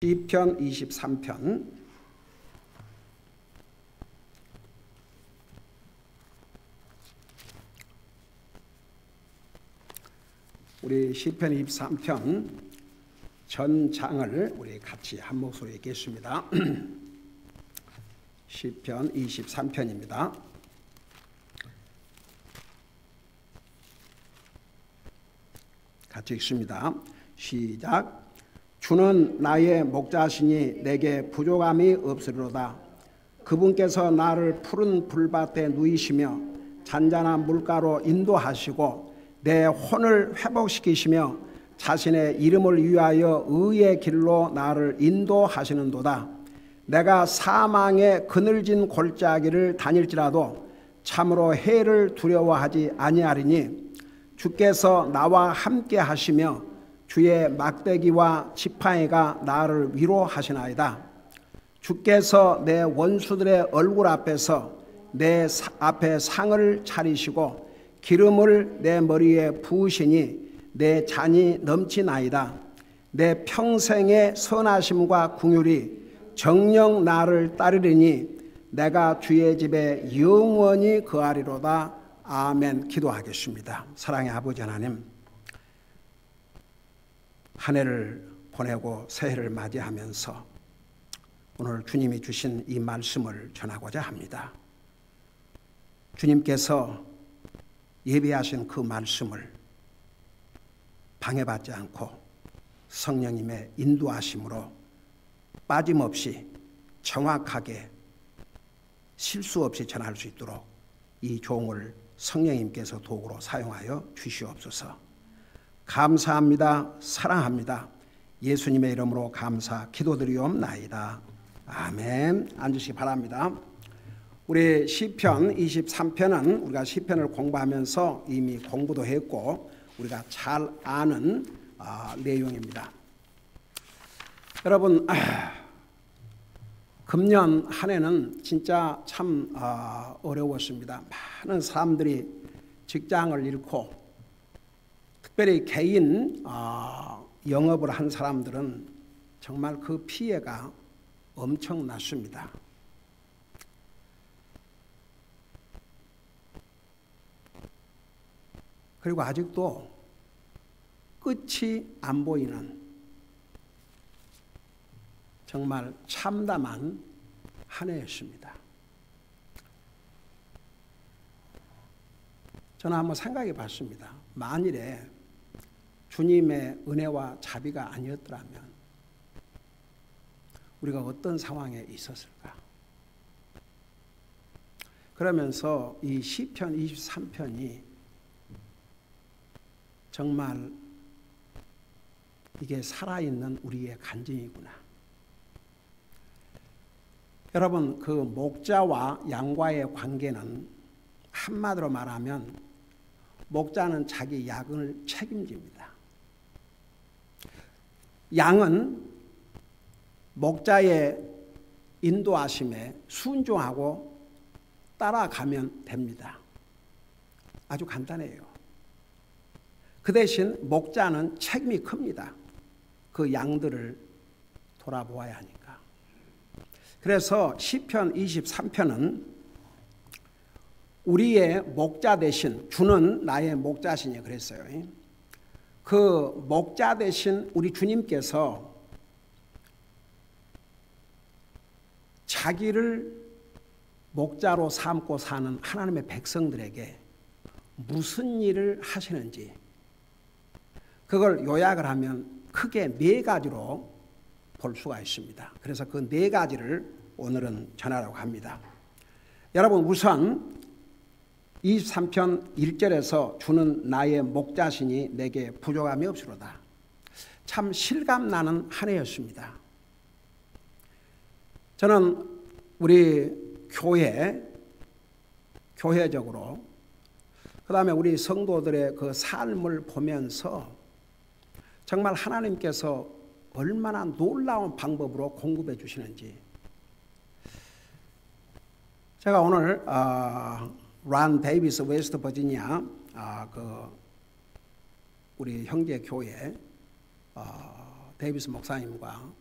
시편 23편 우리 시편 23편 전장을 우리 같이 한 목소리 읽겠습니다. 시편 23편입니다. 같이 읽습니다. 시작. 주는 나의 목자시니 내게 부족함이 없으리로다. 그분께서 나를 푸른 불밭에 누이시며 잔잔한 물가로 인도하시고 내 혼을 회복시키시며 자신의 이름을 위하여 의의 길로 나를 인도하시는도다. 내가 사망의 그늘진 골짜기를 다닐지라도 참으로 해를 두려워하지 아니하리니 주께서 나와 함께 하시며 주의 막대기와 지팡이가 나를 위로하시나이다. 주께서 내 원수들의 얼굴 앞에서 내 앞에 상을 차리시고 기름을 내 머리에 부으시니 내 잔이 넘치나이다. 내 평생의 선하심과 긍휼이 정녕 나를 따르리니 내가 주의 집에 영원히 거하리로다. 아멘. 기도하겠습니다. 사랑의 아버지 하나님, 한 해를 보내고 새해를 맞이하면서 오늘 주님이 주신 이 말씀을 전하고자 합니다. 주님께서 예비하신 그 말씀을 방해받지 않고 성령님의 인도하심으로 빠짐없이 정확하게 실수 없이 전할 수 있도록 이 종을 성령님께서 도구로 사용하여 주시옵소서. 감사합니다. 사랑합니다. 예수님의 이름으로 감사 기도드리옵나이다. 아멘. 앉으시기 바랍니다. 우리 시편 23편은 우리가 시편을 공부하면서 이미 공부도 했고 우리가 잘 아는 내용입니다. 여러분, 금년 한 해는 진짜 참 어려웠습니다. 많은 사람들이 직장을 잃고 특별히 개인 영업을 한 사람들은 정말 그 피해가 엄청났습니다. 그리고 아직도 끝이 안 보이는 정말 참담한 한 해였습니다. 저는 한번 생각해 봤습니다. 만일에 주님의 은혜와 자비가 아니었더라면 우리가 어떤 상황에 있었을까? 그러면서 이 시편 23편이 정말 이게 살아있는 우리의 간증이구나. 여러분, 그 목자와 양과의 관계는 한마디로 말하면 목자는 자기 양을 책임집니다. 양은 목자의 인도하심에 순종하고 따라가면 됩니다. 아주 간단해요. 그 대신 목자는 책임이 큽니다. 그 양들을 돌아보아야 하니까. 그래서 시편 23편은 우리의 목자 대신 주는 나의 목자시니 그랬어요. 그 목자 대신 우리 주님께서 자기를 목자로 삼고 사는 하나님의 백성들에게 무슨 일을 하시는지 그걸 요약을 하면 크게 네 가지로 볼 수가 있습니다. 그래서 그 네 가지를 오늘은 전하려고 합니다. 여러분, 우선 23편 1절에서 주는 나의 목자시니 내게 부족함이 없으로다. 참 실감나는 한 해였습니다. 저는 우리 교회적으로 그 다음에 우리 성도들의 그 삶을 보면서 정말 하나님께서 얼마나 놀라운 방법으로 공급해 주시는지 제가 오늘 란 데이비스 웨스트 버지니아 우리 형제 교회 데이비스 목사님과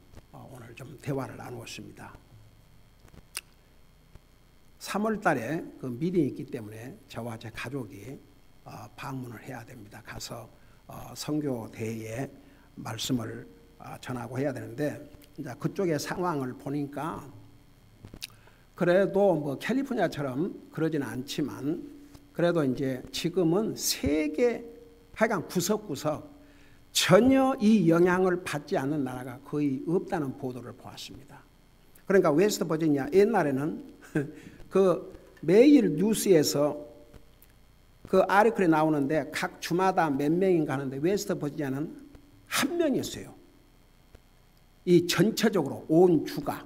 좀 대화를 나누었습니다. 3월 달에 그 미팅이 있기 때문에 저와 제 가족이 방문을 해야 됩니다. 가서 선교대회에 말씀을 전하고 해야 되는데, 이제 그쪽의 상황을 보니까 그래도 뭐 캘리포니아처럼 그러지는 않지만, 그래도 이제 지금은 세계 하여간 구석구석 전혀 이 영향을 받지 않는 나라가 거의 없다는 보도를 보았습니다. 그러니까 웨스트 버지니아, 옛날에는 그 매일 뉴스에서 그 아티클이 나오는데 각 주마다 몇 명인가 하는데 웨스트 버지니아는 한 명이었어요. 이 전체적으로 온 주가.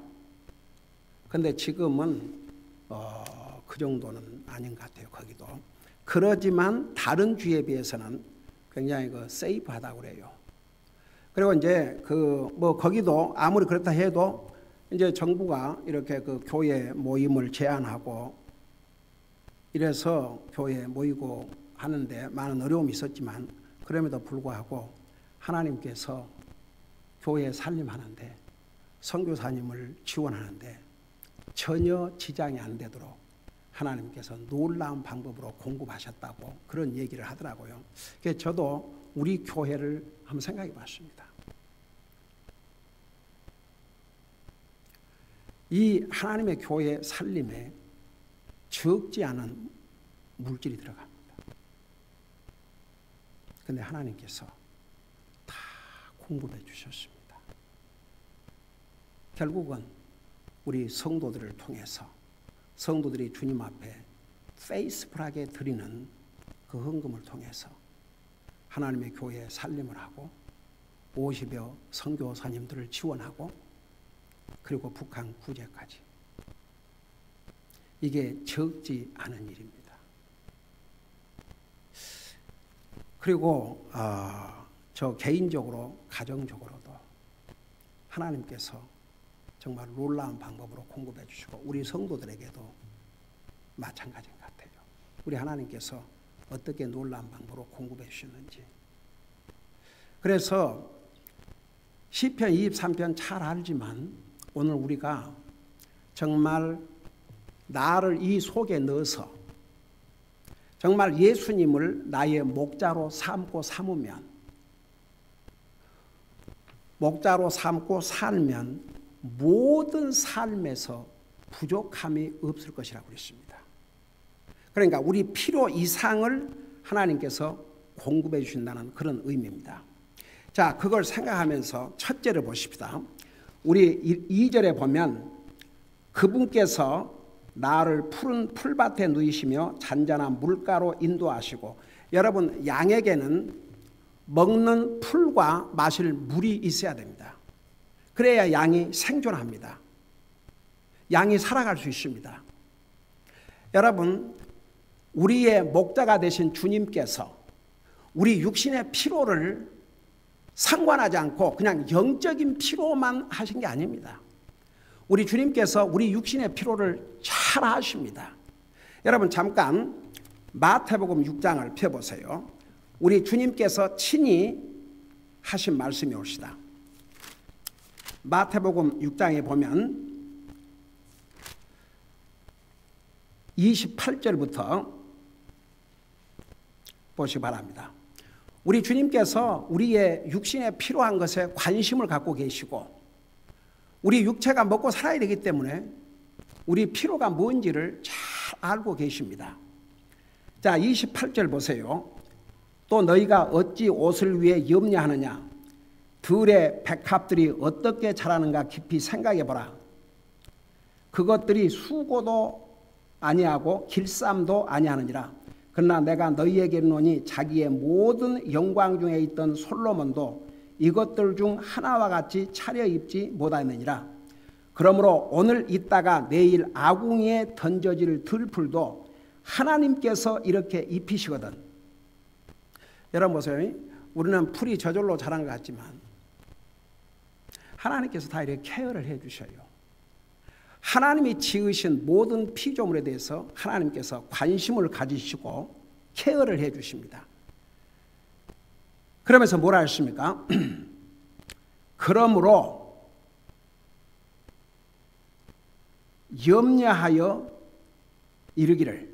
근데 지금은 그 정도는 아닌 것 같아요. 거기도. 그러지만 다른 주에 비해서는 굉장히 세이프하다고 그래요. 그리고 이제 뭐 거기도 아무리 그렇다 해도 이제 정부가 이렇게 그 교회 모임을 제한하고 이래서 교회에 모이고 하는데 많은 어려움이 있었지만, 그럼에도 불구하고 하나님께서 교회 살림하는데, 선교사님을 지원하는데 전혀 지장이 안 되도록 하나님께서 놀라운 방법으로 공급하셨다고 그런 얘기를 하더라고요. 그래서 저도 우리 교회를 한번 생각해 봤습니다. 이 하나님의 교회 살림에 적지 않은 물질이 들어갑니다. 그런데 하나님께서 다 공급해 주셨습니다. 결국은 우리 성도들을 통해서 성도들이 주님 앞에 페이스풀하게 드리는 그 헌금을 통해서 하나님의 교회에 살림을 하고 50여 선교사님들을 지원하고 그리고 북한 구제까지. 이게 적지 않은 일입니다. 그리고 저 개인적으로 가정적으로도 하나님께서 정말 놀라운 방법으로 공급해 주시고 우리 성도들에게도 마찬가지인 것 같아요. 우리 하나님께서 어떻게 놀라운 방법으로 공급해 주셨는지. 그래서 시편 23편 잘 알지만 오늘 우리가 정말 나를 이 속에 넣어서 정말 예수님을 나의 목자로 삼고 삼으면, 목자로 삼고 살면 모든 삶에서 부족함이 없을 것이라고 그랬습니다. 그러니까 우리 필요 이상을 하나님께서 공급해 주신다는 그런 의미입니다. 자, 그걸 생각하면서 첫째를 보십시다. 우리 2절에 보면 그분께서 나를 푸른 풀밭에 누이시며 잔잔한 물가로 인도하시고, 여러분 양에게는 먹는 풀과 마실 물이 있어야 됩니다. 그래야 양이 생존합니다. 양이 살아갈 수 있습니다. 여러분, 우리의 목자가 되신 주님께서 우리 육신의 피로를 상관하지 않고 그냥 영적인 피로만 하신 게 아닙니다. 우리 주님께서 우리 육신의 피로를 잘 아십니다. 여러분 잠깐 마태복음 6장을 펴보세요. 우리 주님께서 친히 하신 말씀이 옵시다. 마태복음 6장에 보면 28절부터 보시기 바랍니다. 우리 주님께서 우리의 육신에 필요한 것에 관심을 갖고 계시고, 우리 육체가 먹고 살아야 되기 때문에 우리 필요가 뭔지를 잘 알고 계십니다. 자, 28절 보세요. 또 너희가 어찌 옷을 위해 염려하느냐? 들의 백합들이 어떻게 자라는가 깊이 생각해 보라. 그것들이 수고도 아니하고 길쌈도 아니하느니라. 그러나 내가 너희에게 이르노니 자기의 모든 영광 중에 있던 솔로몬도 이것들 중 하나와 같이 차려입지 못하느니라. 그러므로 오늘 있다가 내일 아궁이에 던져질 들풀도 하나님께서 이렇게 입히시거든. 여러분 보세요. 우리는 풀이 저절로 자란 것 같지만 하나님께서 다 이렇게 케어를 해 주셔요. 하나님이 지으신 모든 피조물에 대해서 하나님께서 관심을 가지시고 케어를 해 주십니다. 그러면서 뭐라 했습니까? 그러므로 염려하여 이르기를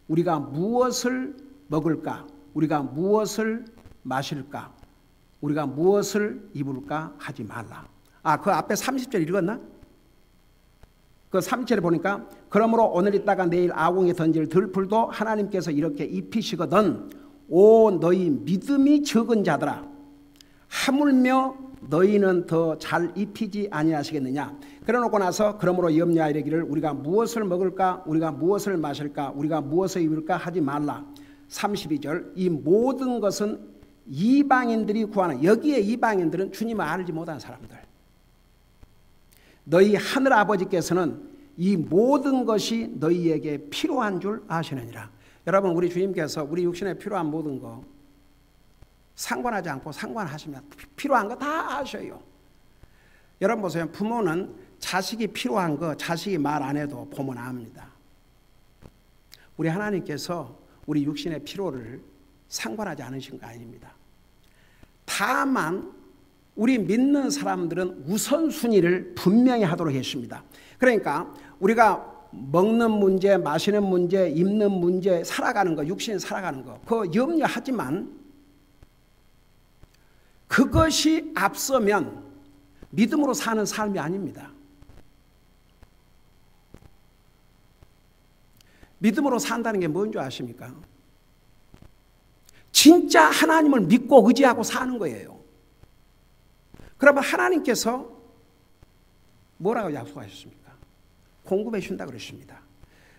우리가 무엇을 먹을까? 우리가 무엇을 마실까? 우리가 무엇을 입을까? 하지 말라. 그 앞에 30절 읽었나? 그 3절에 보니까 그러므로 오늘 있다가 내일 아궁에 던질 들풀도 하나님께서 이렇게 입히시거든 오 너희 믿음이 적은 자들아 하물며 너희는 더 잘 입히지 아니하시겠느냐. 그래놓고 나서 그러므로 염려하이르기를 우리가 무엇을 먹을까 우리가 무엇을 마실까 우리가 무엇을 입을까 하지 말라. 32절 이 모든 것은 이방인들이 구하는 여기에 이방인들은 주님을 알지 못한 사람들 너희 하늘아버지께서는 이 모든 것이 너희에게 필요한 줄 아시느니라. 여러분 우리 주님께서 우리 육신에 필요한 모든 거 상관하지 않고 상관하시면 필요한 거 다 아셔요. 여러분 보세요. 부모는 자식이 필요한 거 자식이 말 안 해도 보면 압니다. 우리 하나님께서 우리 육신의 필요를 상관하지 않으신 거 아닙니다. 다만 우리 믿는 사람들은 우선순위를 분명히 하도록 했습니다. 그러니까 우리가 먹는 문제, 마시는 문제, 입는 문제, 살아가는 거, 육신 살아가는 거 그거 염려하지만 그것이 앞서면 믿음으로 사는 삶이 아닙니다. 믿음으로 산다는 게 뭔지 아십니까? 진짜 하나님을 믿고 의지하고 사는 거예요. 그러면 하나님께서 뭐라고 약속하셨습니까? 공급해 준다 그러십니다.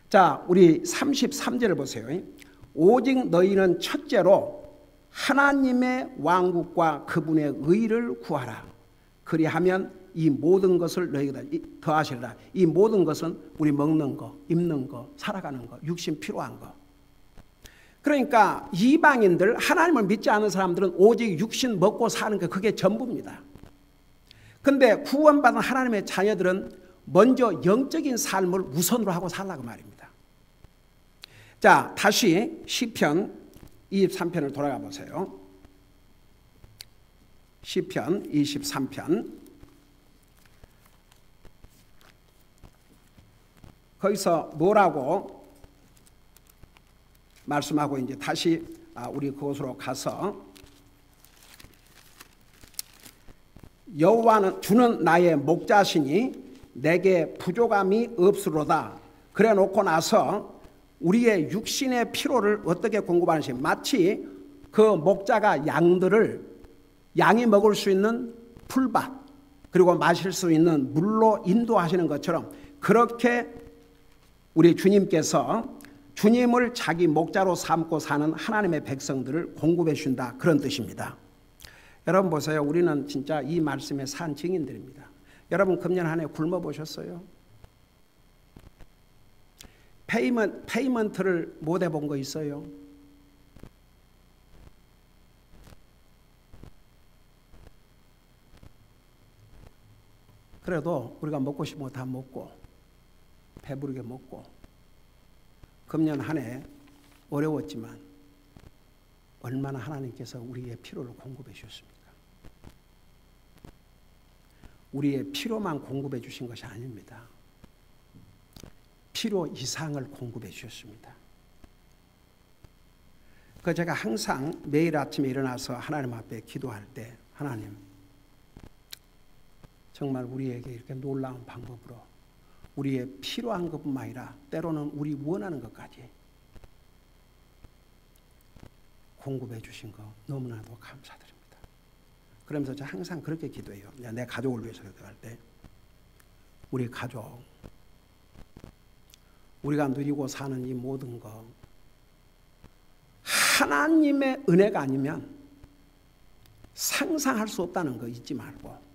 자, 우리 33절을 보세요. 오직 너희는 첫째로 하나님의 왕국과 그분의 의를 구하라. 그리하면 이 모든 것을 너희가 더하시리라. 이 모든 것은 우리 먹는 거, 입는 거, 살아가는 거, 육신 필요한 거. 그러니까 이방인들, 하나님을 믿지 않는 사람들은 오직 육신 먹고 사는 게 그게 전부입니다. 근데 구원받은 하나님의 자녀들은 먼저 영적인 삶을 우선으로 하고 살라고 말입니다. 자, 다시 시편 23편을 돌아가 보세요. 시편 23편. 거기서 뭐라고 말씀하고 이제 다시 우리 그곳으로 가서 여호와는 주는 나의 목자시니 내게 부족함이 없으로다. 그래 놓고 나서 우리의 육신의 필요를 어떻게 공급하는지 마치 그 목자가 양이 먹을 수 있는 풀밭 그리고 마실 수 있는 물로 인도하시는 것처럼 그렇게 우리 주님께서 주님을 자기 목자로 삼고 사는 하나님의 백성들을 공급해 준다 그런 뜻입니다. 여러분 보세요. 우리는 진짜 이 말씀에 산 증인들입니다. 여러분 금년 한 해 굶어 보셨어요? 페이먼트를 못 해본 거 있어요? 그래도 우리가 먹고 싶은 거 다 먹고 배부르게 먹고 금년 한 해 어려웠지만 얼마나 하나님께서 우리의 필요를 공급해 주셨습니까? 우리의 필요만 공급해 주신 것이 아닙니다. 필요 이상을 공급해 주셨습니다. 그 제가 항상 매일 아침에 일어나서 하나님 앞에 기도할 때 하나님 정말 우리에게 이렇게 놀라운 방법으로 우리의 필요한 것뿐만 아니라 때로는 우리 원하는 것까지 공급해 주신 거 너무나도 감사드립니다. 그러면서 제가 항상 그렇게 기도해요. 내 가족을 위해서 기도할 때 우리 가족 우리가 누리고 사는 이 모든 거 하나님의 은혜가 아니면 상상할 수 없다는 거 잊지 말고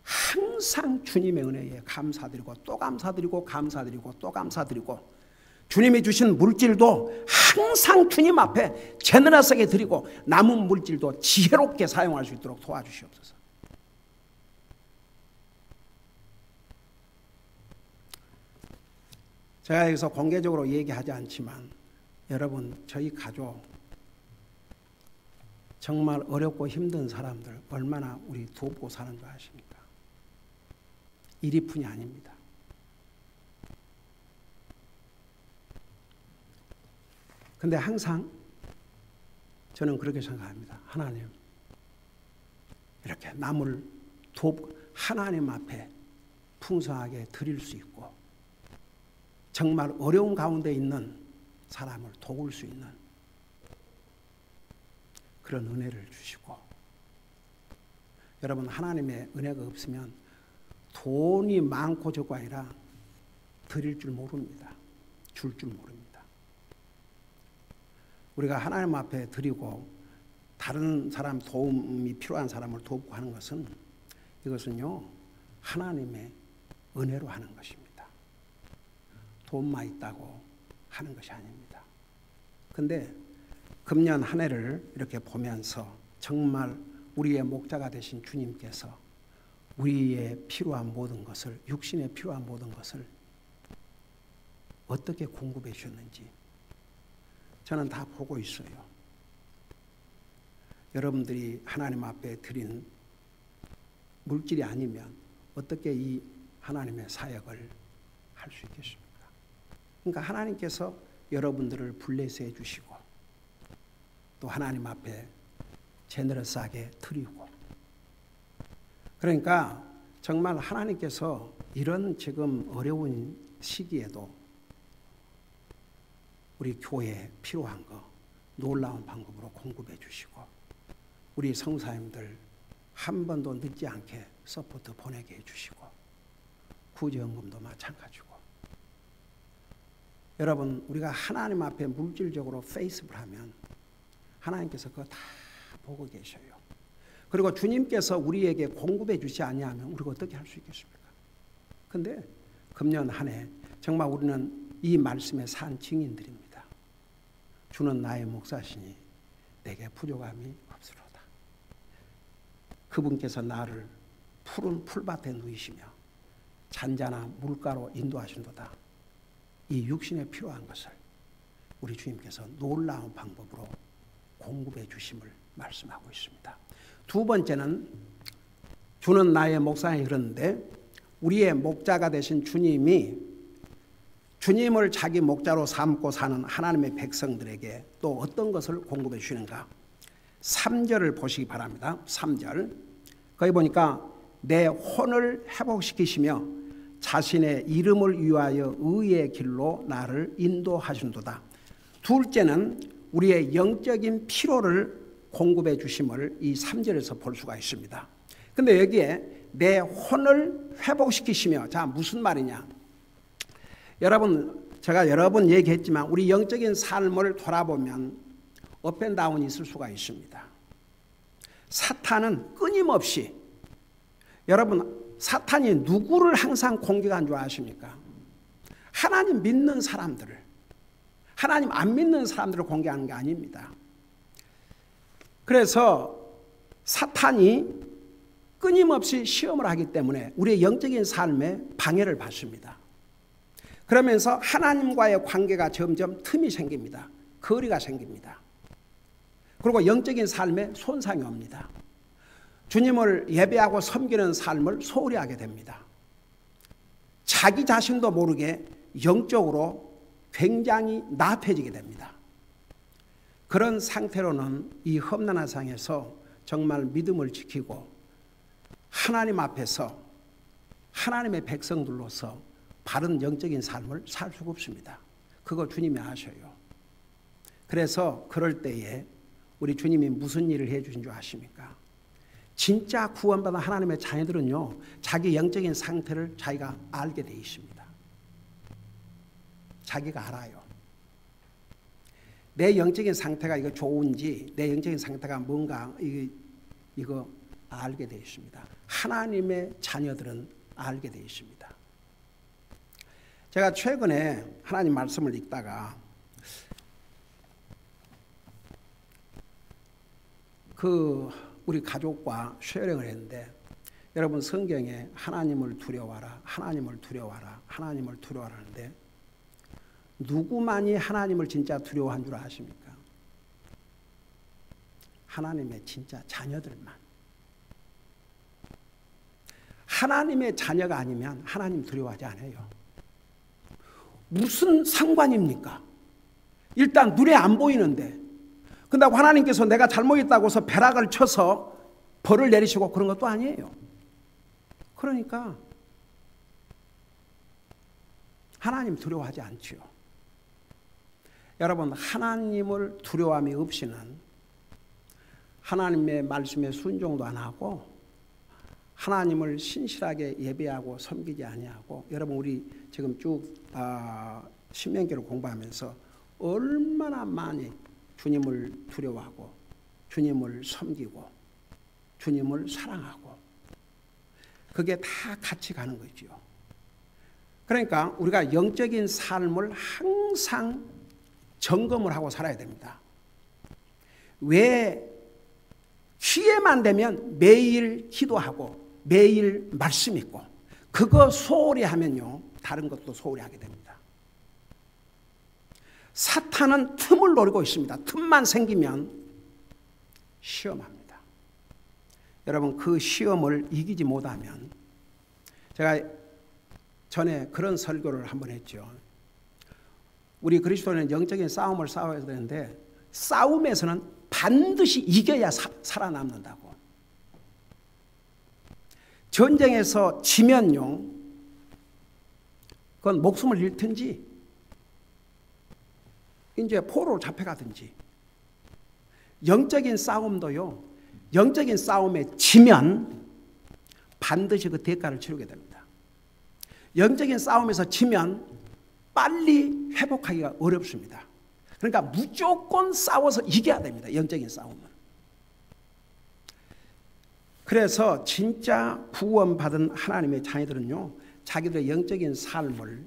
항상 주님의 은혜에 감사드리고 또 감사드리고 감사드리고 또 감사드리고 주님이 주신 물질도 항상 주님 앞에 제너러스하게 드리고 남은 물질도 지혜롭게 사용할 수 있도록 도와주시옵소서. 제가 여기서 공개적으로 얘기하지 않지만 여러분 저희 가족 정말 어렵고 힘든 사람들 얼마나 우리 돕고 사는 줄 아십니까? 일이 푼이 아닙니다. 근데 항상 저는 그렇게 생각합니다. 하나님, 이렇게 남을 하나님 앞에 풍성하게 드릴 수 있고 정말 어려운 가운데 있는 사람을 도울 수 있는 그런 은혜를 주시고, 여러분, 하나님의 은혜가 없으면 돈이 많고 적고 아니라 드릴 줄 모릅니다. 줄 줄 모릅니다. 우리가 하나님 앞에 드리고 다른 사람 도움이 필요한 사람을 돕고 하는 것은, 이것은요 하나님의 은혜로 하는 것입니다. 돈만 있다고 하는 것이 아닙니다. 근데 금년 한 해를 이렇게 보면서 정말 우리의 목자가 되신 주님께서 우리의 필요한 모든 것을, 육신에 필요한 모든 것을 어떻게 공급해 주셨는지 저는 다 보고 있어요. 여러분들이 하나님 앞에 드린 물질이 아니면 어떻게 이 하나님의 사역을 할 수 있겠습니까? 그러니까 하나님께서 여러분들을 블레스해 주시고 또 하나님 앞에 제너러스하게 드리고, 그러니까 정말 하나님께서 이런 지금 어려운 시기에도 우리 교회에 필요한 거 놀라운 방법으로 공급해 주시고, 우리 성사님들 한 번도 늦지 않게 서포트 보내게 해주시고, 구제연금도 마찬가지고. 여러분, 우리가 하나님 앞에 물질적으로 페이스북을 하면 하나님께서 그거 다 보고 계셔요. 그리고 주님께서 우리에게 공급해 주지 아니하면 우리가 어떻게 할 수 있겠습니까? 근데 금년 한 해 정말 우리는 이 말씀에 산 증인들입니다. 주는 나의 목자시니 내게 부족함이 없으로다. 그분께서 나를 푸른 풀밭에 누이시며 잔잔한 물가로 인도하신도다. 이 육신에 필요한 것을 우리 주님께서 놀라운 방법으로 공급해 주심을 말씀하고 있습니다. 두 번째는 주는 나의 목자에 이르는데, 우리의 목자가 되신 주님이 주님을 자기 목자로 삼고 사는 하나님의 백성들에게 또 어떤 것을 공급해 주시는가? 3절을 보시기 바랍니다. 3절. 거기 보니까 내 혼을 회복시키시며 자신의 이름을 위하여 의의 길로 나를 인도하신도다. 둘째는 우리의 영적인 피로를 공급해 주심을 이 3절에서 볼 수가 있습니다. 근데 여기에 내 혼을 회복시키시며, 자, 무슨 말이냐? 여러분, 제가 여러 번 얘기했지만 우리 영적인 삶을 돌아보면 업앤다운이 있을 수가 있습니다. 사탄은 끊임없이, 여러분, 사탄이 누구를 항상 공격한 줄 아십니까? 하나님 믿는 사람들을, 하나님 안 믿는 사람들을 공격하는 게 아닙니다. 그래서 사탄이 끊임없이 시험을 하기 때문에 우리의 영적인 삶에 방해를 받습니다. 그러면서 하나님과의 관계가 점점 틈이 생깁니다. 거리가 생깁니다. 그리고 영적인 삶에 손상이 옵니다. 주님을 예배하고 섬기는 삶을 소홀히 하게 됩니다. 자기 자신도 모르게 영적으로 굉장히 나태해지게 됩니다. 그런 상태로는 이 험난한 상에서 정말 믿음을 지키고 하나님 앞에서 하나님의 백성들로서 바른 영적인 삶을 살 수가 없습니다. 그거 주님이 아셔요. 그래서 그럴 때에 우리 주님이 무슨 일을 해주신 줄 아십니까? 진짜 구원받은 하나님의 자녀들은요, 자기 영적인 상태를 자기가 알게 돼 있습니다. 자기가 알아요. 내 영적인 상태가 이거 좋은지, 내 영적인 상태가 뭔가 이거 알게 돼 있습니다. 하나님의 자녀들은 알게 돼 있습니다. 제가 최근에 하나님 말씀을 읽다가 우리 가족과 쉐어링을 했는데, 여러분 성경에 하나님을 두려워하라, 하나님을 두려워하라, 하나님을 두려워하라 하는데 누구만이 하나님을 진짜 두려워한 줄 아십니까? 하나님의 진짜 자녀들만. 하나님의 자녀가 아니면 하나님 두려워하지 않아요. 무슨 상관입니까? 일단 눈에 안 보이는데, 근데 하나님께서 내가 잘못했다고 해서 벼락을 쳐서 벌을 내리시고 그런 것도 아니에요. 그러니까 하나님 두려워하지 않지요. 여러분, 하나님을 두려워함이 없이는 하나님의 말씀에 순종도 안 하고 하나님을 신실하게 예배하고 섬기지 아니하고, 여러분 우리 지금 쭉 신명기를 공부하면서 얼마나 많이 주님을 두려워하고 주님을 섬기고 주님을 사랑하고, 그게 다 같이 가는 거죠. 그러니까 우리가 영적인 삶을 항상 점검을 하고 살아야 됩니다. 왜 기회만 되면 매일 기도하고 매일 말씀 읽고 그거 소홀히 하면요, 다른 것도 소홀히 하게 됩니다. 사탄은 틈을 노리고 있습니다. 틈만 생기면 시험합니다. 여러분, 그 시험을 이기지 못하면, 제가 전에 그런 설교를 한번 했죠. 우리 그리스도인은 영적인 싸움을 싸워야 되는데 싸움에서는 반드시 이겨야 살아남는다고. 전쟁에서 지면요, 그건 목숨을 잃든지 이제 포로로 잡혀가든지, 영적인 싸움도요, 영적인 싸움에 지면 반드시 그 대가를 치르게 됩니다. 영적인 싸움에서 지면 빨리 회복하기가 어렵습니다. 그러니까 무조건 싸워서 이겨야 됩니다. 영적인 싸움은. 그래서 진짜 구원받은 하나님의 자녀들은요, 자기들의 영적인 삶을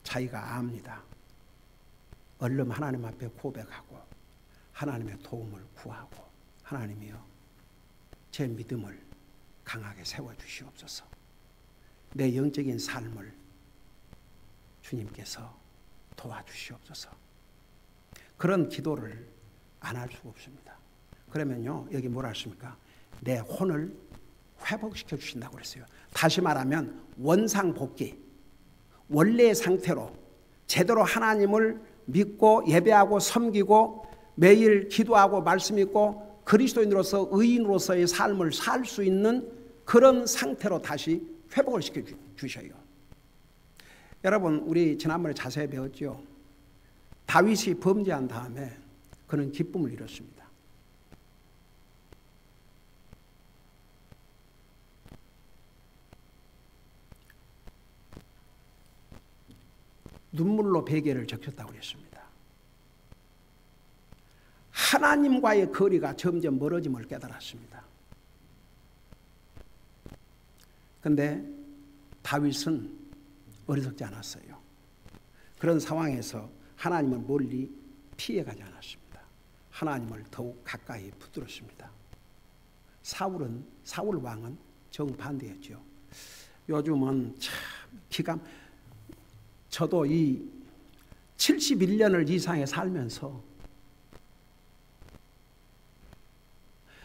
자기가 압니다. 얼른 하나님 앞에 고백하고 하나님의 도움을 구하고, 하나님이여 제 믿음을 강하게 세워주시옵소서. 내 영적인 삶을 주님께서 도와주시옵소서. 그런 기도를 안 할 수가 없습니다. 그러면요, 여기 뭐라 하십니까? 내 혼을 회복시켜 주신다고 그랬어요. 다시 말하면 원상복귀, 원래의 상태로 제대로 하나님을 믿고 예배하고 섬기고 매일 기도하고 말씀 읽고 그리스도인으로서 의인으로서의 삶을 살 수 있는 그런 상태로 다시 회복을 시켜 주셔요. 여러분, 우리 지난번에 자세히 배웠죠. 다윗이 범죄한 다음에 그는 기쁨을 잃었습니다. 눈물로 베개를 적셨다고 그랬습니다. 하나님과의 거리가 점점 멀어짐을 깨달았습니다. 그런데 다윗은 어리석지 않았어요. 그런 상황에서 하나님을 멀리 피해가지 않았습니다. 하나님을 더욱 가까이 붙들었습니다. 사울 왕은 정반대였죠. 요즘은 참 저도 이 71년을 이상에 살면서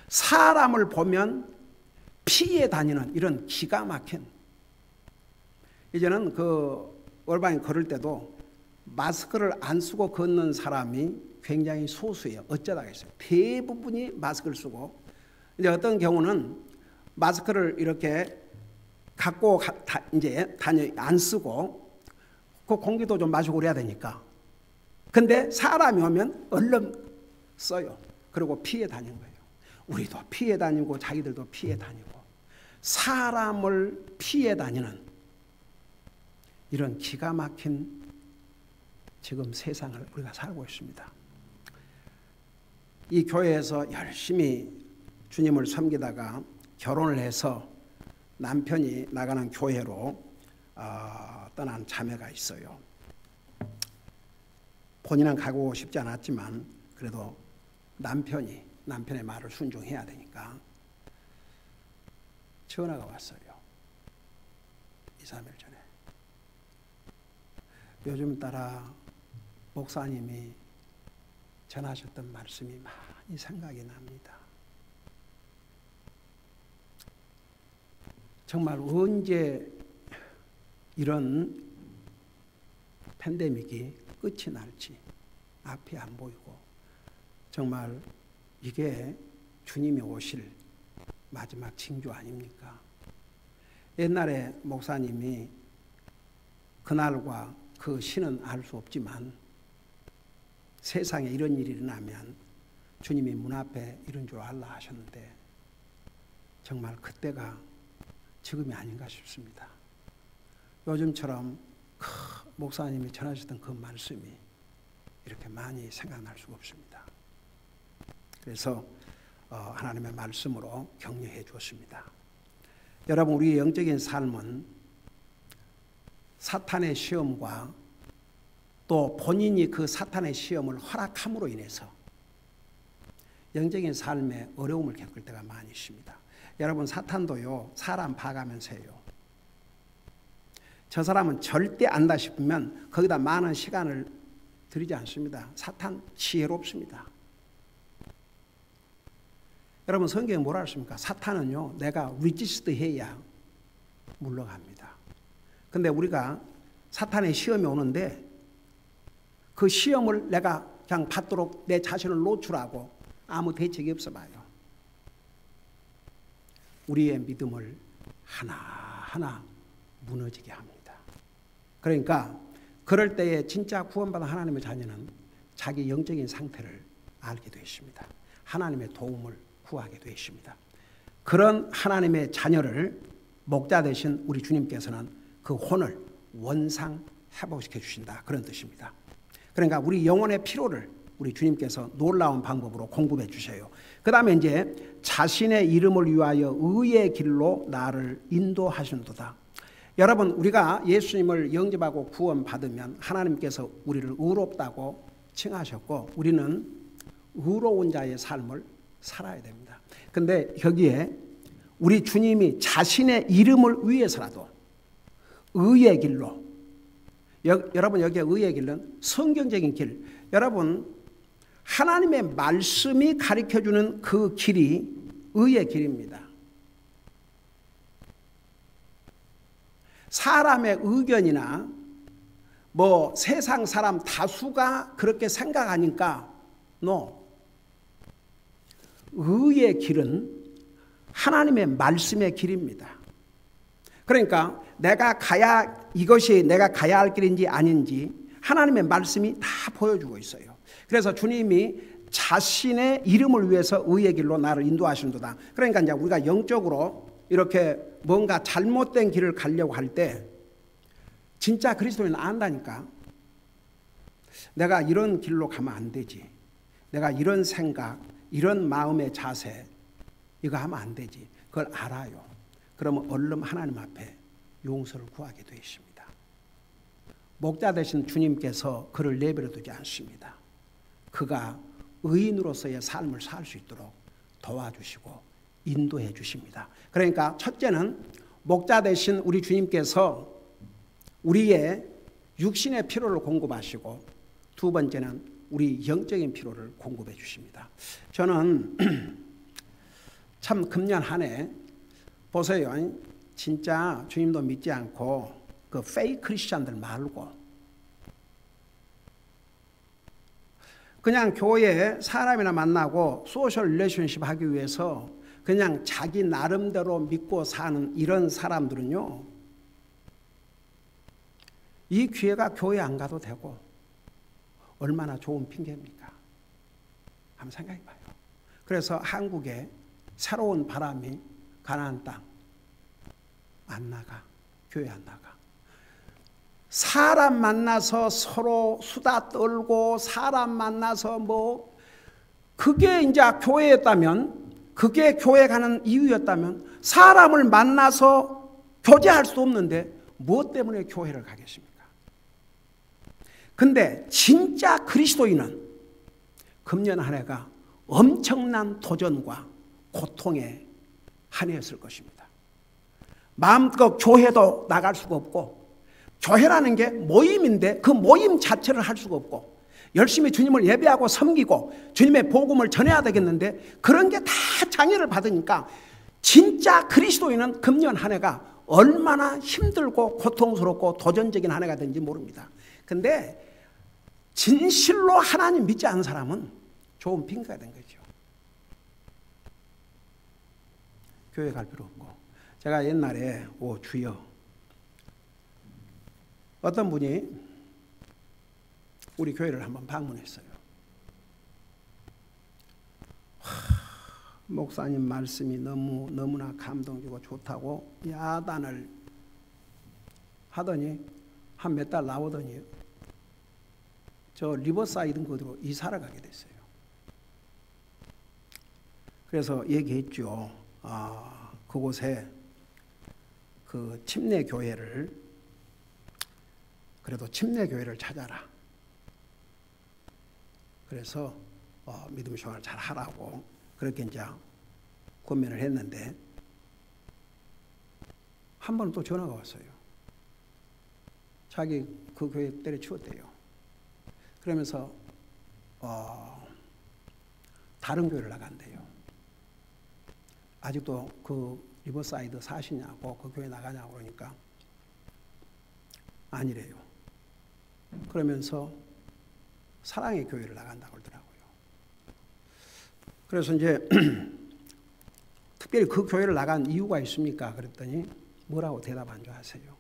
사람을 보면 피해 다니는 이런 기가 막힌, 이제는 그 올바인 걸을 때도 마스크를 안 쓰고 걷는 사람이 굉장히 소수예요. 어쩌다겠어요. 대부분이 마스크를 쓰고, 이제 어떤 경우는 마스크를 이렇게 갖고 이제 안 쓰고 그 공기도 좀 마시고 그래야 되니까. 근데 사람이 오면 얼른 써요. 그리고 피해 다니는 거예요. 우리도 피해 다니고 자기들도 피해 다니고, 사람을 피해 다니는 이런 기가 막힌 지금 세상을 우리가 살고 있습니다. 이 교회에서 열심히 주님을 섬기다가 결혼을 해서 남편이 나가는 교회로 떠난 자매가 있어요. 본인은 가고 싶지 않았지만 그래도 남편의 말을 순종해야 되니까 전화가 왔어요. 2, 3일 전에. 요즘 따라 목사님이 전하셨던 말씀이 많이 생각이 납니다. 정말 언제 이런 팬데믹이 끝이 날지 앞이 안 보이고 정말 이게 주님이 오실 마지막 징조 아닙니까? 옛날에 목사님이 그날과 그 시는 알 수 없지만 세상에 이런 일이 일어나면 주님이 문 앞에 이런 줄 알라 하셨는데 정말 그때가 지금이 아닌가 싶습니다. 요즘처럼 목사님이 전하셨던 그 말씀이 이렇게 많이 생각날 수가 없습니다. 그래서 하나님의 말씀으로 격려해 주었습니다. 여러분, 우리의 영적인 삶은 사탄의 시험과 또 본인이 그 사탄의 시험을 허락함으로 인해서 영적인 삶에 어려움을 겪을 때가 많이 있습니다. 여러분, 사탄도요, 사람 봐가면서 해요. 저 사람은 절대 안다 싶으면 거기다 많은 시간을 들이지 않습니다. 사탄 지혜롭습니다. 여러분, 성경에 뭐라 했습니까? 사탄은요, 내가 리지스트 해야 물러갑니다. 근데 우리가 사탄의 시험이 오는데 그 시험을 내가 그냥 받도록 내 자신을 노출하고 아무 대책이 없어 봐요. 우리의 믿음을 하나하나 무너지게 합니다. 그러니까 그럴 때에 진짜 구원받은 하나님의 자녀는 자기 영적인 상태를 알게 되십니다. 하나님의 도움을 구하게 되십니다. 그런 하나님의 자녀를 목자 되신 우리 주님께서는 그 혼을 원상 회복시켜 주신다, 그런 뜻입니다. 그러니까 우리 영혼의 피로를 우리 주님께서 놀라운 방법으로 공급해 주셔요. 그 다음에 이제 자신의 이름을 위하여 의의 길로 나를 인도하시는도다. 여러분, 우리가 예수님을 영접하고 구원받으면 하나님께서 우리를 의롭다고 칭하셨고 우리는 의로운 자의 삶을 살아야 됩니다. 근데 여기에 우리 주님이 자신의 이름을 위해서라도 의의 길로, 여러분 여기에 의의 길은 성경적인 길, 여러분 하나님의 말씀이 가르쳐주는 그 길이 의의 길입니다. 사람의 의견이나 뭐 세상 사람 다수가 그렇게 생각하니까 의의 길은 하나님의 말씀의 길입니다. 그러니까 이것이 내가 가야 할 길인지 아닌지 하나님의 말씀이 다 보여주고 있어요. 그래서 주님이 자신의 이름을 위해서 의의 길로 나를 인도하신도다. 그러니까 이제 우리가 영적으로 이렇게 뭔가 잘못된 길을 가려고 할 때 진짜 그리스도인은 안다니까. 내가 이런 길로 가면 안 되지. 내가 이런 생각, 이런 마음의 자세 이거 하면 안 되지. 그걸 알아요. 그러면 얼른 하나님 앞에 용서를 구하게 되어 있습니다. 목자 되신 주님께서 그를 내버려 두지 않습니다. 그가 의인으로서의 삶을 살 수 있도록 도와주시고 인도해 주십니다. 그러니까 첫째는 목자 되신 우리 주님께서 우리의 육신의 필요를 공급하시고 두 번째는 우리 영적인 필요를 공급해 주십니다. 저는 참 금년 한 해 보세요. 진짜 주님도 믿지 않고 그 페이크 크리스찬들 말고 그냥 교회에 사람이나 만나고 소셜 릴레이션십 하기 위해서 그냥 자기 나름대로 믿고 사는 이런 사람들은요, 이 기회가 교회 안 가도 되고 얼마나 좋은 핑계입니까? 한번 생각해 봐요. 그래서 한국에 새로운 바람이 가나안 땅 안 나가, 교회 안 나가. 사람 만나서 서로 수다 떨고 사람 만나서 그게 이제 교회였다면, 그게 교회 가는 이유였다면 사람을 만나서 교제할 수 없는데 무엇 때문에 교회를 가겠습니까? 근데 진짜 그리스도인은 금년 한 해가 엄청난 도전과 고통의 한 해였을 것입니다. 마음껏 교회도 나갈 수가 없고, 교회라는 게 모임인데 그 모임 자체를 할 수가 없고, 열심히 주님을 예배하고 섬기고 주님의 복음을 전해야 되겠는데 그런 게 다 장애를 받으니까 진짜 그리스도인은 금년 한 해가 얼마나 힘들고 고통스럽고 도전적인 한 해가 된지 모릅니다. 근데 진실로 하나님 믿지 않는 사람은 좋은 핑계가 된 거죠. 교회 갈 필요 없고. 제가 옛날에 오 주여, 어떤 분이 우리 교회를 한번 방문했어요. 목사님 말씀이 너무나 감동이고 좋다고 야단을 하더니 한 몇 달 나오더니 저 리버사이드 그대로 이사를 가게 됐어요. 그래서 얘기했죠. 그곳에 그 침례 교회를, 그래도 침례 교회를 찾아라. 그래서 믿음 생활을 잘 하라고 그렇게 이제 권면을 했는데 한 번 또 전화가 왔어요. 자기 그 교회 때려치웠대요. 그러면서 다른 교회를 나간대요. 아직도 그 리버사이드 사시냐고, 그 교회 나가냐고 그러니까 아니래요. 그러면서 사랑의 교회를 나간다고 그러더라고요. 그래서 이제 특별히 그 교회를 나간 이유가 있습니까? 그랬더니 뭐라고 대답한 줄 아세요?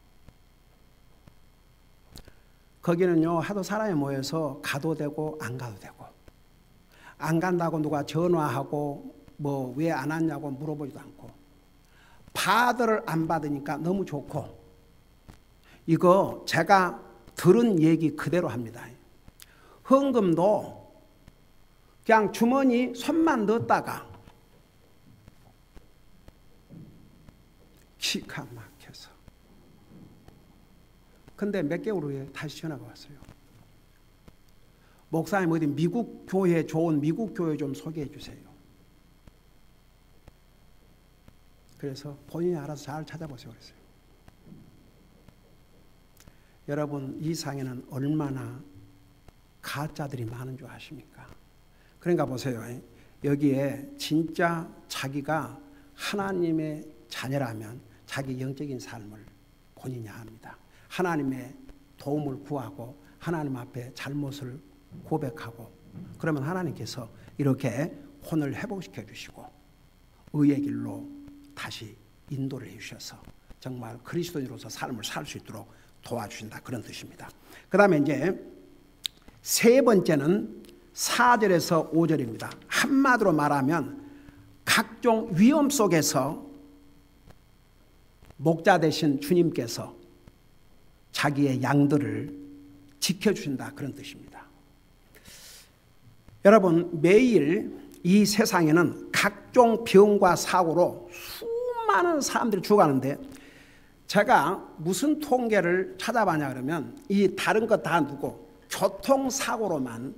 거기는요, 하도 사람이 모여서 가도 되고 안 가도 되고, 안 간다고 누가 전화하고 뭐 왜 안 왔냐고 물어보지도 않고, 받을 안 받으니까 너무 좋고, 이거 제가 들은 얘기 그대로 합니다. 헌금도 그냥 주머니 손만 넣었다가 기가 막혀서, 근데 몇 개월 후에 다시 전화가 왔어요. 목사님 어디 미국 교회, 좋은 미국 교회 좀 소개해 주세요. 그래서 본인이 알아서 잘 찾아보세요 그랬어요. 여러분, 이 상에는 얼마나 가짜들이 많은 줄 아십니까? 그러니까 보세요. 여기에 진짜 자기가 하나님의 자녀라면 자기 영적인 삶을 본인이 합니다. 하나님의 도움을 구하고 하나님 앞에 잘못을 고백하고, 그러면 하나님께서 이렇게 혼을 회복시켜 주시고 의의 길로 다시 인도를 해 주셔서 정말 그리스도인으로서 삶을 살 수 있도록 도와주신다, 그런 뜻입니다. 그 다음에 이제 세 번째는 4절에서 5절입니다. 한마디로 말하면 각종 위험 속에서 목자 되신 주님께서 자기의 양들을 지켜주신다, 그런 뜻입니다. 여러분, 매일 이 세상에는 각종 병과 사고로 수많은 사람들이 죽어가는데, 제가 무슨 통계를 찾아봤냐 그러면 이 다른 것 다 두고 교통사고로만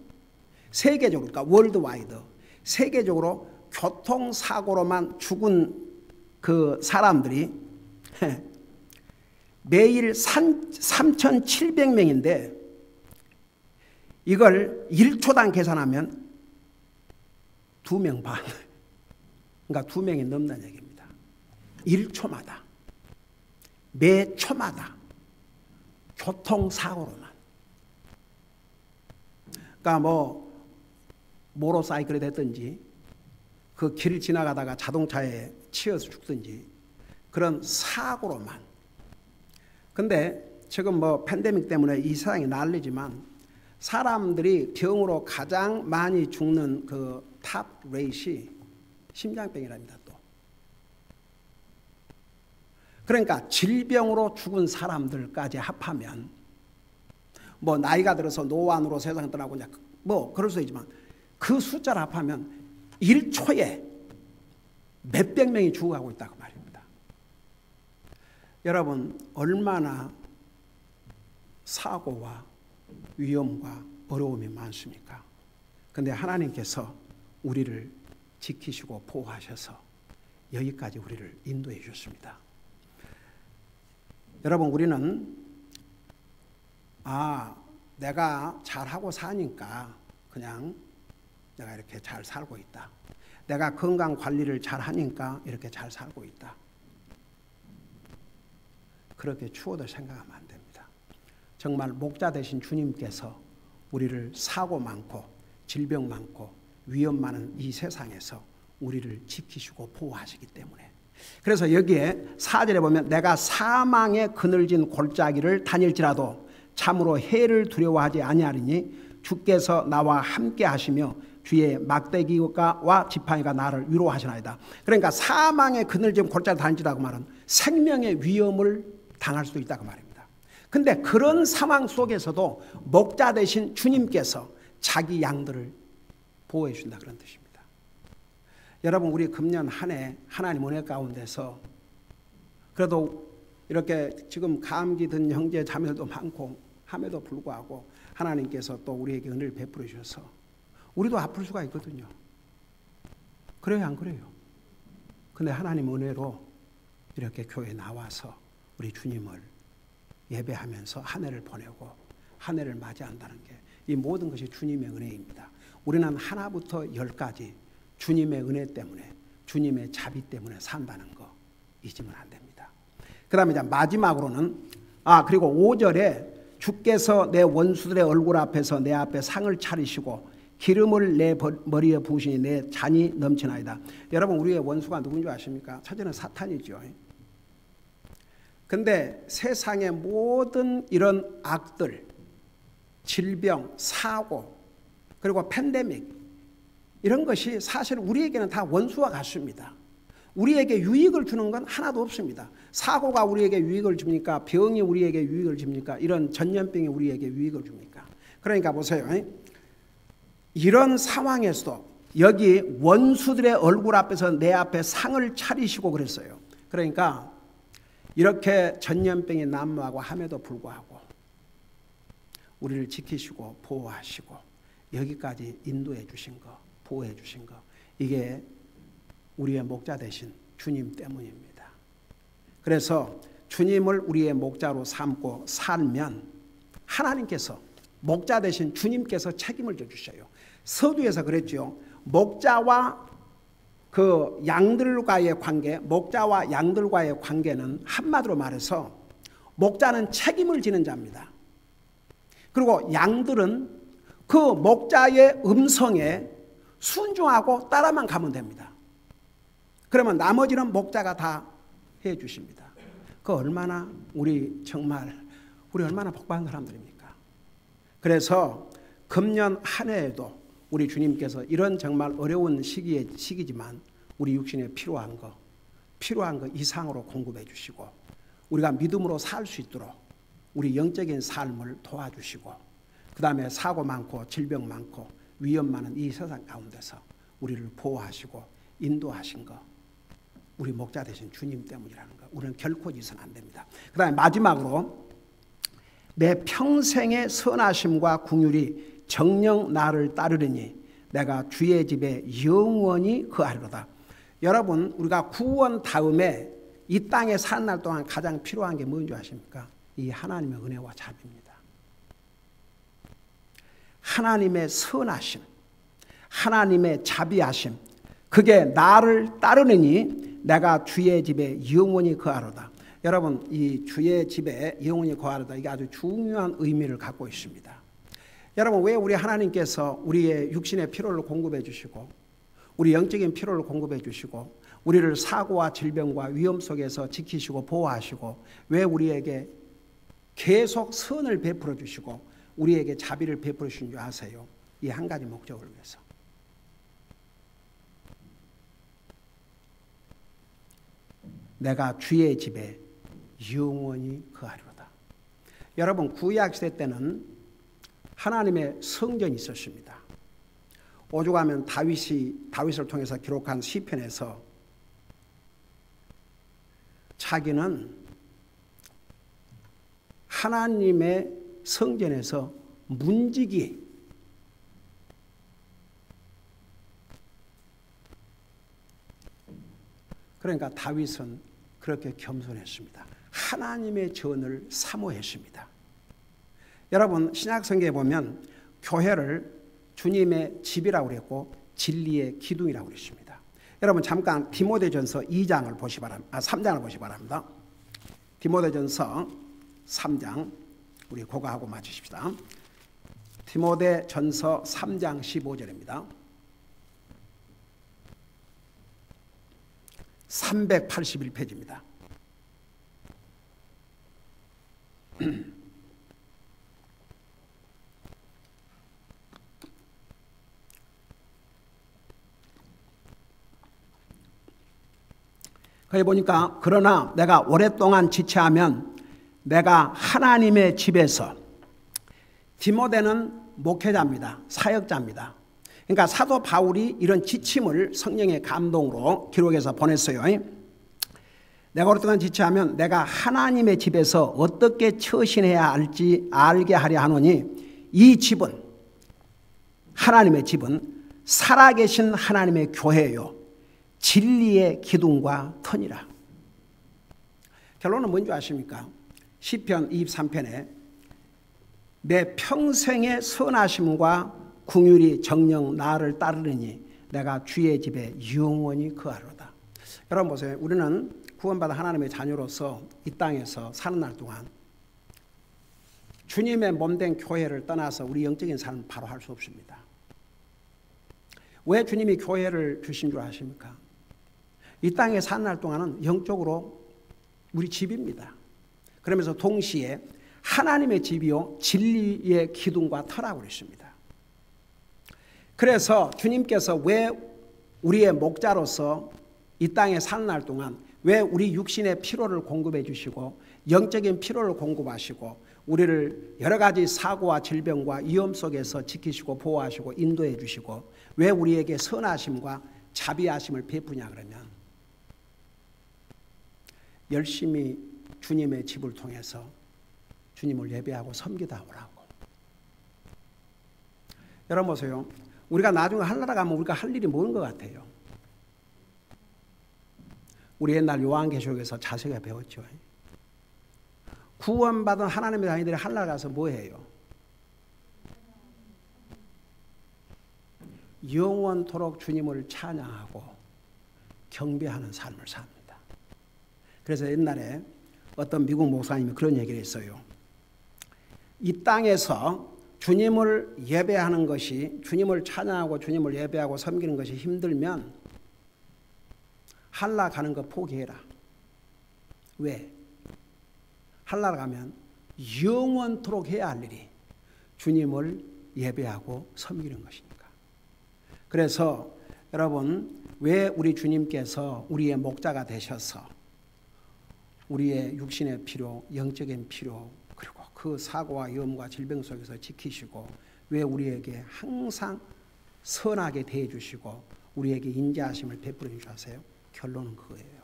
세계적으로, 그러니까 월드와이드 세계적으로 교통사고로만 죽은 그 사람들이 매일 3,700명인데 이걸 1초당 계산하면 2명 반, 그러니까 2명이 넘는 얘기입니다. 1초마다, 매 초마다 교통사고로만. 그러니까 뭐 모터사이클이 됐든지 그 길을 지나가다가 자동차에 치여서 죽든지 그런 사고로만. 근데 지금 뭐 팬데믹 때문에 이 세상이 난리지만 사람들이 병으로 가장 많이 죽는 그 탑 레이시 심장병이랍니다. 또 그러니까 질병으로 죽은 사람들까지 합하면 뭐 나이가 들어서 노안으로 세상을 떠나고 뭐 그럴 수 있지만 그 숫자를 합하면 1초에 몇백 명이 죽어가고 있다고 말입니다. 여러분, 얼마나 사고와 위험과 어려움이 많습니까? 근데 하나님께서 우리를 지키시고 보호하셔서 여기까지 우리를 인도해 주셨습니다. 여러분, 우리는 내가 잘하고 사니까 그냥 내가 이렇게 잘 살고 있다. 내가 건강 관리를 잘 하니까 이렇게 잘 살고 있다. 그렇게 추호도 생각하면 안 됩니다. 정말 목자 되신 주님께서 우리를 사고 많고 질병 많고 위험 많은 이 세상에서 우리를 지키시고 보호하시기 때문에. 그래서 여기에 4절에 보면 내가 사망의 그늘진 골짜기를 다닐지라도 참으로 해를 두려워하지 아니하리니 주께서 나와 함께 하시며 주의 막대기와 지팡이가 나를 위로하시나이다. 그러니까 사망의 그늘진 골짜기 다닐지라고 말은 생명의 위험을 당할 수도 있다고 말입니다. 근데 그런 상황 속에서도 목자 되신 주님께서 자기 양들을 보호해 준다 그런 뜻입니다. 여러분, 우리 금년 한 해 하나님 은혜 가운데서 그래도 이렇게 지금 감기 든 형제 자매들도 많고 함에도 불구하고 하나님께서 또 우리에게 은혜를 베풀어 주셔서 우리도 아플 수가 있거든요. 그래요, 안 그래요? 근데 하나님 은혜로 이렇게 교회에 나와서 우리 주님을 예배하면서 한 해를 보내고 한 해를 맞이한다는 게 이 모든 것이 주님의 은혜입니다. 우리는 하나부터 열까지 주님의 은혜 때문에 주님의 자비 때문에 산다는 거 잊으면 안 됩니다. 그 다음에 이제 마지막으로는 그리고 5절에 주께서 내 원수들의 얼굴 앞에서 내 앞에 상을 차리시고 기름을 내 머리에 부으시니 내 잔이 넘치나이다. 여러분, 우리의 원수가 누군지 아십니까? 첫째는 사탄이죠. 근데 세상의 모든 이런 악들, 질병, 사고, 그리고 팬데믹 이런 것이 사실 우리에게는 다 원수와 같습니다. 우리에게 유익을 주는 건 하나도 없습니다. 사고가 우리에게 유익을 줍니까? 병이 우리에게 유익을 줍니까? 이런 전염병이 우리에게 유익을 줍니까? 그러니까 보세요. 이런 상황에서도 여기 원수들의 얼굴 앞에서 내 앞에 상을 차리시고 그랬어요. 그러니까 이렇게 전염병이 난무하고 함에도 불구하고 우리를 지키시고 보호하시고 여기까지 인도해 주신 거, 보호해 주신 거, 이게 우리의 목자 되신 주님 때문입니다. 그래서 주님을 우리의 목자로 삼고 살면 하나님께서 목자 되신 주님께서 책임을 져주셔요. 서두에서 그랬죠. 목자와 그 양들과의 관계, 목자와 양들과의 관계는 한마디로 말해서 목자는 책임을 지는 자입니다. 그리고 양들은 그 목자의 음성에 순종하고 따라만 가면 됩니다. 그러면 나머지는 목자가 다 해주십니다. 그 얼마나 우리 얼마나 복받은 사람들입니까? 그래서 금년 한 해에도 우리 주님께서 이런 정말 어려운 시기지만 우리 육신에 필요한 거 이상으로 공급해 주시고 우리가 믿음으로 살 수 있도록 우리 영적인 삶을 도와주시고 그 다음에 사고 많고 질병 많고 위험 많은 이 세상 가운데서 우리를 보호하시고 인도하신 거 우리 목자 되신 주님 때문이라는 거 우리는 결코 잊어서는 안 됩니다. 그 다음에 마지막으로 내 평생의 선하심과 궁휼이 정녕 나를 따르리니 내가 주의 집에 영원히 거하리로다. 여러분, 우리가 구원 다음에 이 땅에 사는 날 동안 가장 필요한 게 뭔지 아십니까? 이 하나님의 은혜와 자비입니다. 하나님의 선하심, 하나님의 자비하심, 그게 나를 따르느니 내가 주의 집에 영원히 거하리로다. 여러분, 이 주의 집에 영원히 거하리로다, 이게 아주 중요한 의미를 갖고 있습니다. 여러분, 왜 우리 하나님께서 우리의 육신의 필요를 공급해 주시고 우리 영적인 필요를 공급해 주시고 우리를 사고와 질병과 위험 속에서 지키시고 보호하시고 왜 우리에게 계속 선을 베풀어 주시고 우리에게 자비를 베풀어 주신 줄 아세요? 이 한 가지 목적을 위해서. 내가 주의 집에 영원히 거하리로다. 여러분, 구약 시대 때는 하나님의 성전이 있었습니다. 오죽하면 다윗을 통해서 기록한 시편에서 자기는 하나님의 성전에서 문지기, 그러니까 다윗은 그렇게 겸손했습니다. 하나님의 전을 사모했습니다. 여러분, 신약 성경에 보면 교회를 주님의 집이라고 그랬고 진리의 기둥이라고 그랬습니다. 여러분, 잠깐 디모데전서 3장을 보시 바랍니다. 디모데전서 3장, 우리 그거 하고 마치십시다. 디모데전서 3장 15절입니다. 381페이지입니다. 거기 보니까 그러나 내가 오랫동안 지체하면 내가 하나님의 집에서, 디모데는 목회자입니다. 사역자입니다. 그러니까 사도 바울이 이런 지침을 성령의 감동으로 기록해서 보냈어요. 내가 오랫동안 지체하면 내가 하나님의 집에서 어떻게 처신해야 할지 알게 하려 하노니 이 집은, 하나님의 집은 살아계신 하나님의 교회요 진리의 기둥과 터니라. 결론은 뭔지 아십니까? 시편 23편에 내 평생의 선하심과 긍휼이 정녕 나를 따르느니 내가 주의 집에 영원히 거하리로다. 여러분 보세요. 우리는 구원받은 하나님의 자녀로서 이 땅에서 사는 날 동안 주님의 몸된 교회를 떠나서 우리 영적인 삶을 바로 할 수 없습니다. 왜 주님이 교회를 주신 줄 아십니까? 이 땅에 사는 날 동안은 영적으로 우리 집입니다. 그러면서 동시에 하나님의 집이요 진리의 기둥과 터라고 그랬습니다. 그래서 주님께서 왜 우리의 목자로서 이 땅에 사는 날 동안 왜 우리 육신의 피로를 공급해 주시고 영적인 피로를 공급하시고 우리를 여러 가지 사고와 질병과 위험 속에서 지키시고 보호하시고 인도해 주시고 왜 우리에게 선하심과 자비하심을 베푸냐 그러면 열심히 주님의 집을 통해서 주님을 예배하고 섬기다 오라고. 여러분 보세요. 우리가 나중에 하늘나라 가면 우리가 할 일이 뭔 것 같아요? 우리 옛날 요한계시록에서 자세히 배웠죠. 구원받은 하나님의 자녀들이 하늘나라 가서 뭐 해요? 영원토록 주님을 찬양하고 경배하는 삶을 삽니다. 그래서 옛날에 어떤 미국 목사님이 그런 얘기를 했어요. 이 땅에서 주님을 예배하는 것이, 주님을 찬양하고 주님을 예배하고 섬기는 것이 힘들면 하늘나라 가는 거 포기해라. 왜? 하늘나라 가면 영원토록 해야 할 일이 주님을 예배하고 섬기는 것이니까. 그래서 여러분, 왜 우리 주님께서 우리의 목자가 되셔서 우리의 육신의 필요, 영적인 필요, 그리고 그 사고와 위험과 질병 속에서 지키시고 왜 우리에게 항상 선하게 대해주시고 우리에게 인자하심을 베풀어 주셔서요? 결론은 그거예요.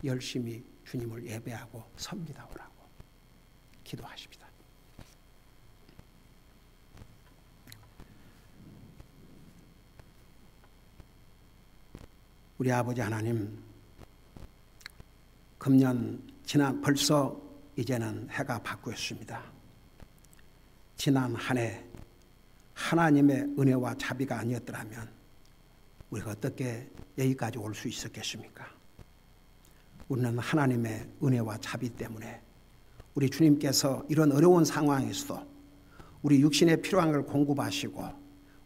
열심히 주님을 예배하고 섬기다 오라고. 기도하십시다. 우리 아버지 하나님, 금년 벌써 이제는 해가 바뀌었습니다. 지난 한 해 하나님의 은혜와 자비가 아니었더라면 우리가 어떻게 여기까지 올 수 있었겠습니까? 우리는 하나님의 은혜와 자비 때문에 우리 주님께서 이런 어려운 상황에서도 우리 육신에 필요한 걸 공급하시고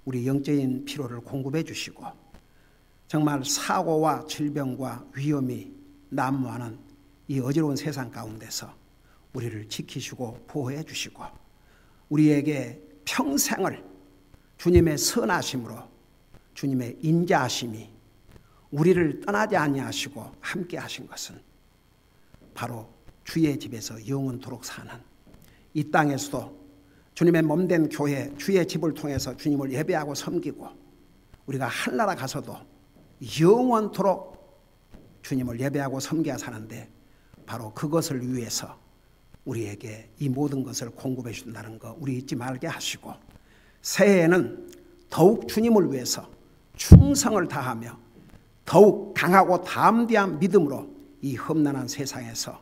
우리 영적인 필요를 공급해 주시고 정말 사고와 질병과 위험이 난무하는 이 어지러운 세상 가운데서 우리를 지키시고 보호해 주시고 우리에게 평생을 주님의 선하심으로 주님의 인자하심이 우리를 떠나지 아니하시고 함께 하신 것은 바로 주의 집에서 영원토록 사는 이 땅에서도 주님의 몸된 교회 주의 집을 통해서 주님을 예배하고 섬기고 우리가 하늘나라 가서도 영원토록 주님을 예배하고 섬겨야 사는데 바로 그것을 위해서 우리에게 이 모든 것을 공급해 준다는 거 우리 잊지 말게 하시고 새해에는 더욱 주님을 위해서 충성을 다하며 더욱 강하고 담대한 믿음으로 이 험난한 세상에서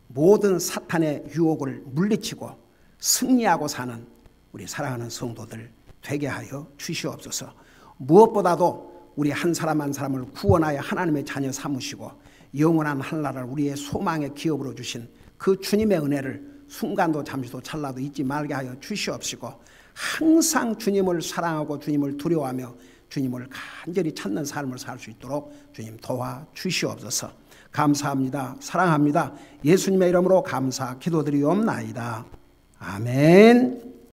모든 사탄의 유혹을 물리치고 승리하고 사는 우리 사랑하는 성도들 되게 하여 주시옵소서. 무엇보다도 우리 한 사람 한 사람을 구원하여 하나님의 자녀 삼으시고 영원한 하늘나라를 우리의 소망의 기업으로 주신 그 주님의 은혜를 순간도 잠시도 찰나도 잊지 말게 하여 주시옵시고 항상 주님을 사랑하고 주님을 두려워하며 주님을 간절히 찾는 삶을 살 수 있도록 주님 도와주시옵소서. 감사합니다. 사랑합니다. 예수님의 이름으로 감사 기도드리옵나이다. 아멘.